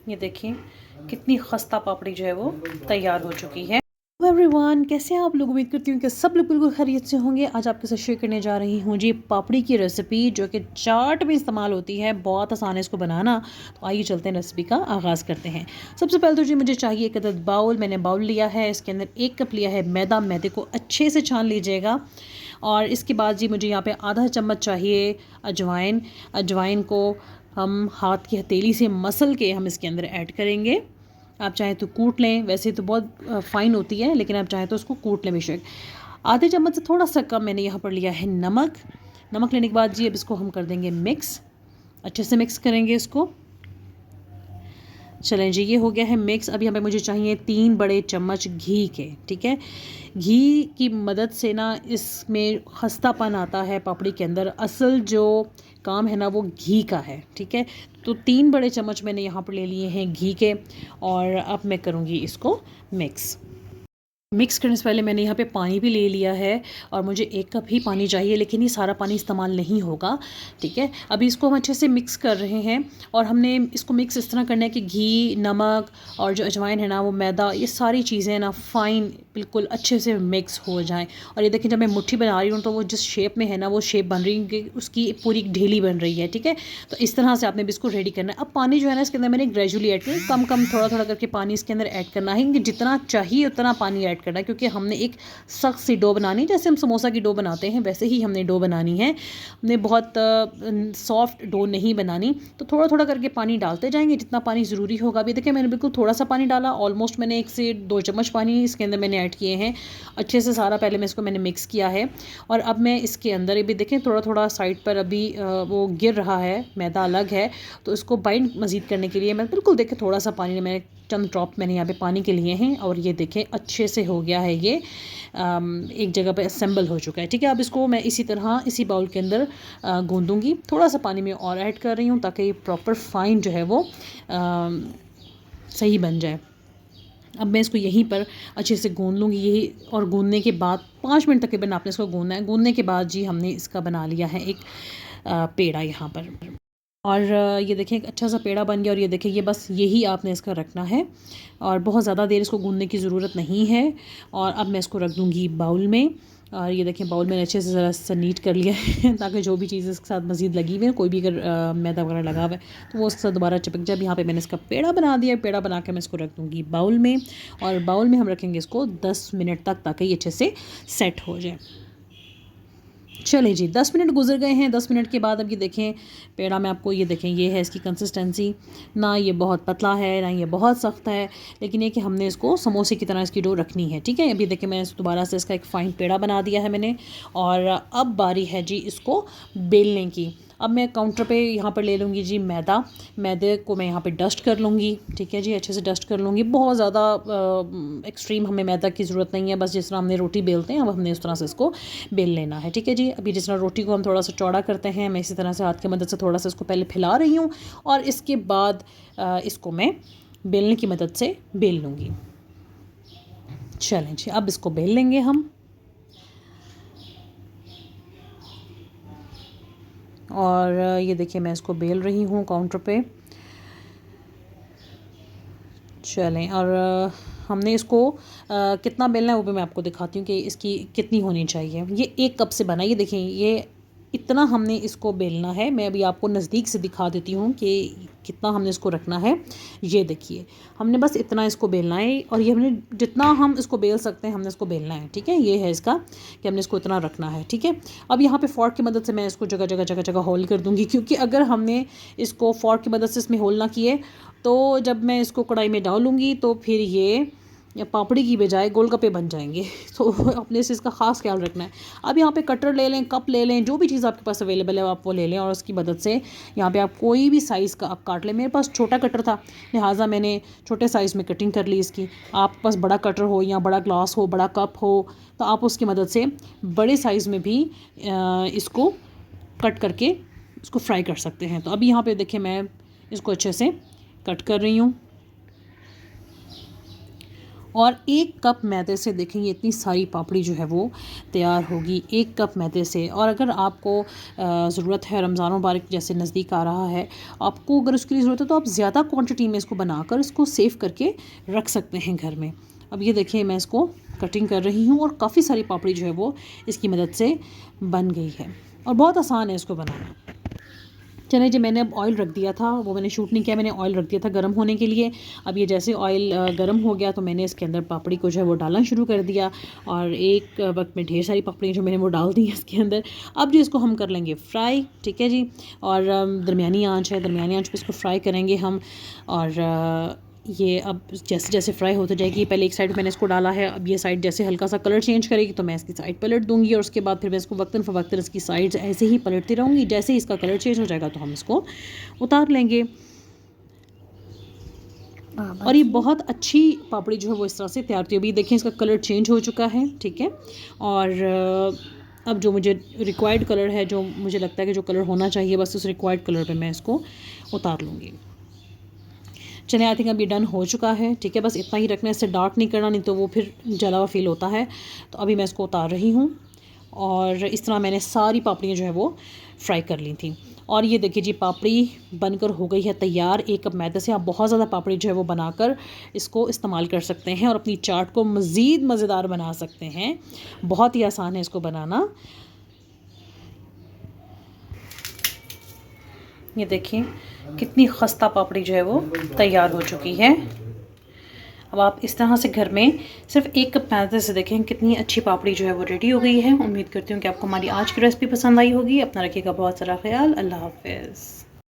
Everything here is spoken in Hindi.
ये देखिए कितनी खस्ता पापड़ी जो है वो तैयार हो चुकी है। एवरीवन, कैसे हैं आप लोग? उम्मीद करती हूँ कि सब लोग बिल्कुल खैरियत से होंगे। आज आपके साथ शेयर करने जा रही हूँ जी पापड़ी की रेसिपी, जो कि चाट में इस्तेमाल होती है। बहुत आसान है इसको बनाना। तो आइए चलते हैं, रेसिपी का आगाज़ करते हैं। सबसे पहले तो जी मुझे चाहिए एक अदद बाउल। मैंने बाउल लिया है, इसके अंदर 1 कप लिया है मैदा। मैदे को अच्छे से छान लीजिएगा। और इसके बाद जी मुझे यहाँ पे आधा चम्मच चाहिए अजवाइन। अजवाइन को हम हाथ की हथेली से मसल के हम इसके अंदर ऐड करेंगे। आप चाहें तो कूट लें, वैसे तो बहुत फ़ाइन होती है, लेकिन आप चाहें तो उसको कूट लें बेशक। आधे चम्मच से थोड़ा सा कम मैंने यहाँ पर लिया है नमक। नमक लेने के बाद जी अब इसको हम कर देंगे मिक्स। अच्छे से मिक्स करेंगे इसको। चलें जी, ये हो गया है मिक्स। अब यहाँ पे मुझे चाहिए 3 बड़े चम्मच घी के। ठीक है, घी की मदद से ना इसमें खस्तापन आता है पापड़ी के अंदर। असल जो काम है ना वो घी का है। ठीक है, तो 3 बड़े चम्मच मैंने यहाँ पर ले लिए हैं घी के। और अब मैं करूँगी इसको मिक्स। मिक्स करने से पहले मैंने यहाँ पे पानी भी ले लिया है, और मुझे 1 कप ही पानी चाहिए, लेकिन ये सारा पानी इस्तेमाल नहीं होगा। ठीक है, अभी इसको हम अच्छे से मिक्स कर रहे हैं। और हमने इसको मिक्स इस तरह करना है कि घी, नमक और जो अजवाइन है ना, वो मैदा, ये सारी चीज़ें ना फ़ाइन बिल्कुल अच्छे से मिक्स हो जाएं। और ये देखिए, जब मैं मुट्ठी बना रही हूँ तो वो जिस शेप में है ना, वो शेप बन रही है, उसकी पूरी ढीली बन रही है। ठीक है, तो इस तरह से आपने भी इसको रेडी करना है। अब पानी जो है ना, इसके अंदर मैंने ग्रेजुअली ऐड किया, कम कम थोड़ा थोड़ा करके पानी इसके अंदर ऐड करना है, कि जितना चाहिए उतना पानी ऐड करना है। क्योंकि हमने एक सख्त सी डो बनानी, जैसे हम समोसा की डो बनाते हैं वैसे ही हमने डो बनानी है। हमने बहुत सॉफ्ट डो नहीं बनानी। तो थोड़ा थोड़ा करके पानी डालते जाएंगे, जितना पानी ज़रूरी होगा। अभी देखिए, मैंने बिल्कुल थोड़ा सा पानी डाला। ऑलमोस्ट मैंने 1 से 2 चम्मच पानी इसके अंदर मैंने ऐड किए हैं। अच्छे से सारा पहले मैं इसको मैंने मिक्स किया है। और अब मैं इसके अंदर अभी देखें, थोड़ा थोड़ा साइड पर अभी वो गिर रहा है, मैदा अलग है। तो इसको बाइंड मज़ीद करने के लिए मैं बिल्कुल देखें थोड़ा सा पानी मैंने, चंद ड्रॉप मैंने यहाँ पे पानी के लिए हैं। और ये देखें अच्छे से हो गया है ये, एक जगह पे असेंबल हो चुका है। ठीक है, अब इसको मैं इसी तरह इसी बाउल के अंदर गूंदूंगी। थोड़ा सा पानी में और ऐड कर रही हूँ, ताकि ये प्रॉपर फाइन जो है वो सही बन जाए। अब मैं इसको यहीं पर अच्छे से गूंद लूँगी यही। और गूंदने के बाद 5 मिनट तकरीबन आपने इसको गूंदना है। गूंदने के बाद जी हमने इसका बना लिया है एक पेड़ा यहाँ पर। और ये देखें एक अच्छा सा पेड़ा बन गया। और ये देखें, ये बस यही आपने इसका रखना है, और बहुत ज़्यादा देर इसको गूंदने की ज़रूरत नहीं है। और अब मैं इसको रख दूँगी बाउल में। और ये देखें, बाउल में अच्छे से ज़रा सा नीट कर लिया है ताकि जो भी चीज़ इसके साथ मज़ीद लगी हुई है, कोई भी अगर मैदा वगैरह लगा हुआ है तो वो उसके साथ दोबारा चिपक जाए। यहाँ पे मैंने इसका पेड़ा बना दिया। पेड़ा बना के मैं इसको रख दूँगी बाउल में। और बाउल में हम रखेंगे इसको 10 मिनट तक, ताकि ये अच्छे से सेट हो जाए। चलें जी, 10 मिनट गुजर गए हैं। 10 मिनट के बाद अब ये देखें पेड़ा में, आपको ये देखें, ये है इसकी कंसिस्टेंसी। ना ये बहुत पतला है, ना ये बहुत सख्त है, लेकिन ये कि हमने इसको समोसे की तरह इसकी डो रखनी है। ठीक है, अभी देखें मैंने दोबारा से इसका एक फ़ाइन पेड़ा बना दिया है मैंने। और अब बारी है जी इसको बेलने की। अब मैं काउंटर पे यहाँ पर ले लूँगी जी मैदा। मैदे को मैं यहाँ पे डस्ट कर लूँगी। ठीक है जी, अच्छे से डस्ट कर लूँगी। बहुत ज़्यादा एक्सट्रीम हमें मैदा की ज़रूरत नहीं है, बस जिस तरह हमने रोटी बेलते हैं अब हमने उस तरह से इसको बेल लेना है। ठीक है जी, अभी जिस तरह रोटी को हम थोड़ा सा चौड़ा करते हैं, मैं इसी तरह से हाथ की मदद से थोड़ा सा इसको पहले फैला रही हूँ। और इसके बाद इसको मैं बेलने की मदद से बेल लूँगी। चलें जी, अब इसको बेल लेंगे हम। और ये देखिए मैं इसको बेल रही हूँ काउंटर पे। चलें, और हमने इसको कितना बेलना है वो भी मैं आपको दिखाती हूँ कि इसकी कितनी होनी चाहिए। ये 1 कप से बना है। ये देखें, ये इतना हमने इसको बेलना है। मैं अभी आपको नज़दीक से दिखा देती हूँ कि कितना हमने इसको रखना है। ये देखिए, हमने बस इतना इसको बेलना है। और ये हमने जितना हम इसको बेल सकते हैं हमने इसको बेलना है। ठीक है, ये है इसका कि हमने इसको इतना रखना है। ठीक है, अब यहाँ पे फ़ॉर्क की मदद से मैं इसको जगह जगह जगह जगह होल कर दूँगी, क्योंकि अगर हमने इसको फ़ॉर्क की मदद से इसमें होल ना किए तो जब मैं इसको कढ़ाई में डालूँगी तो फिर ये या पापड़ी की बजाय गोलगप्पे बन जाएंगे। तो अपने से इसका ख़ास ख्याल रखना है। अब यहाँ पे कटर ले लें, कप ले लें, जो भी चीज़ आपके पास अवेलेबल है आप वो ले लें। और उसकी मदद से यहाँ पे आप कोई भी साइज़ का आप काट लें। मेरे पास छोटा कटर था, लिहाजा मैंने छोटे साइज़ में कटिंग कर ली इसकी। आपके पास बड़ा कटर हो या बड़ा ग्लास हो, बड़ा कप हो, तो आप उसकी मदद से बड़े साइज़ में भी इसको कट करके इसको फ्राई कर सकते हैं। तो अभी यहाँ पर देखिए मैं इसको अच्छे से कट कर रही हूँ। और 1 कप मैदे से देखेंगे इतनी सारी पापड़ी जो है वो तैयार होगी, 1 कप मैदे से। और अगर आपको ज़रूरत है, रमज़ान मुबारक जैसे नज़दीक आ रहा है, आपको अगर उसके लिए ज़रूरत है तो आप ज़्यादा क्वांटिटी में इसको बनाकर इसको सेव करके रख सकते हैं घर में। अब ये देखिए मैं इसको कटिंग कर रही हूँ और काफ़ी सारी पापड़ी जो है वो इसकी मदद से बन गई है और बहुत आसान है इसको बनाना। चलिए जी, मैंने अब ऑयल रख दिया था, वो मैंने शूट नहीं किया, मैंने ऑयल रख दिया था गर्म होने के लिए। अब ये जैसे ऑयल गर्म हो गया तो मैंने इसके अंदर पापड़ी को जो है वो डालना शुरू कर दिया और एक वक्त में ढेर सारी पापड़ी जो मैंने वो डाल दी है इसके अंदर। अब जो इसको हम कर लेंगे फ्राई, ठीक है जी। और दरमियानी आंच है, दरमियानी आंच पे इसको फ्राई करेंगे हम। और ये अब जैसे जैसे फ्राई होते जाएगी, पहले एक साइड मैंने इसको डाला है, अब ये साइड जैसे हल्का सा कलर चेंज करेगी तो मैं इसकी साइड पलट दूंगी और उसके बाद फिर मैं इसको वक्तन फ़वक्तन इसकी साइड्स ऐसे ही पलटती रहूँगी। जैसे ही इसका कलर चेंज हो जाएगा तो हम इसको उतार लेंगे। और ये बहुत अच्छी पापड़ी जो है वो इस तरह से तैयार होती है। अभी देखिए इसका कलर चेंज हो चुका है, ठीक है। और अब जो मुझे रिक्वायर्ड कलर है, जो मुझे लगता है कि जो कलर होना चाहिए, बस उस रिक्वायर्ड कलर पे मैं इसको उतार लूँगी। चलिए, आई थिंक अब ये डन हो चुका है, ठीक है। बस इतना ही रखना है, इससे डार्क नहीं करना, नहीं तो वो फिर जला हुआ फील होता है। तो अभी मैं इसको उतार रही हूँ और इस तरह मैंने सारी पापड़ियाँ जो है वो फ्राई कर ली थी। और ये देखिए जी, पापड़ी बनकर हो गई है तैयार। 1 कप मैदे से आप बहुत ज़्यादा पापड़ी जो है वो बनाकर इसको इस्तेमाल कर सकते हैं और अपनी चाट को मज़ीद मज़ेदार बना सकते हैं। बहुत ही आसान है इसको बनाना। ये देखिए कितनी खस्ता पापड़ी जो है वो तैयार हो चुकी है। अब आप इस तरह से घर में सिर्फ 1 कप मैदे से देखें कितनी अच्छी पापड़ी जो है वो रेडी हो गई है। उम्मीद करती हूँ कि आपको हमारी आज की रेसिपी पसंद आई होगी। अपना रखिएगा बहुत सारा ख्याल। अल्लाह हाफ़िज़।